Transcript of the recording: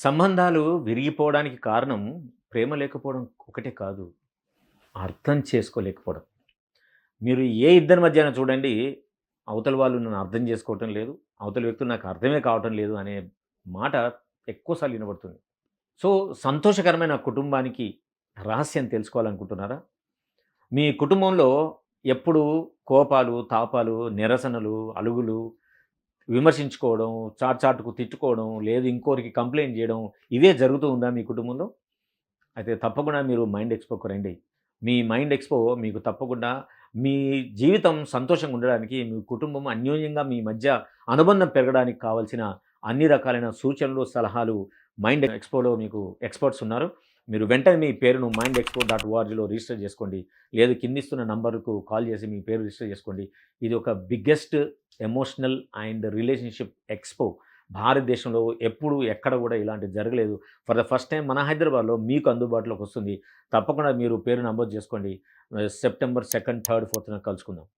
సంబంధాలు విరిగిపోవడానికి కారణం ప్రేమ లేకపోవడం ఒకటే కాదు. అర్థం చేసుకోలేకపోవడం. మీరు ఏ ఇద్దరి మధ్యన చూడండి, అవతల వాళ్ళు నన్ను అర్థం చేసుకోవటం లేదు. అవతల వ్యక్తులు నాకు అర్థమే కావటం లేదు అనే మాట ఎక్కువ సార్లు వినబడుతుంది. సో, సంతోషకరమైన కుటుంబానికి రహస్యం తెలుసుకోవాలనుకుంటున్నారా? మీ కుటుంబంలో ఎప్పుడు కోపాలు, తాపాలు, నిరసనలు, అలుగులు, విమర్శించుకోవడం, చాటుకు తిట్టుకోవడం, లేదు ఇంకోరికి కంప్లెయింట్ జేయడం ఇవే జరుగుతూ ఉందా మీ కుటుంబంలో? అయితే తప్పకుండా మీరు మైండ్ ఎక్స్‌పోకి రండి. మీ మైండ్ ఎక్స్‌పో మీకు తప్పకుండా మీ జీవితం సంతోషంగా ఉండడానికి, మీ కుటుంబం అన్యోన్యంగా మీ మధ్య అనుబంధం పెరగడానికి కావాల్సిన అన్ని రకాలైన సూచనలు, సలహాలు మైండ్ ఎక్స్‌పోలో మీకు ఎక్స్‌పర్ట్స్ ఉన్నారు. మీరు వెంటనే మీ పేరును mindexpo.orgలో రిజిస్టర్ చేసుకోండి. లేదు కిందిస్తున్న నంబర్‌కు కాల్ చేసి మీ పేరు రిజిస్టర్ చేసుకోండి. ఇది ఒక biggest emotional and relationship expo. భారతదేశంలో ఎప్పుడు ఎక్కడ గూడా ఇలాంటిది జరగలేదు. ఫర్ ద ఫస్ట్ టైమ్ మన హైదరాబాద్‌లో మీకు అందుబాటులోకొస్తుంది. తప్పకుండా మీరు పేరు నమోదు చేసుకోండి. సెప్టెంబర్ 2, 3, 4న కలుసుకుందాం.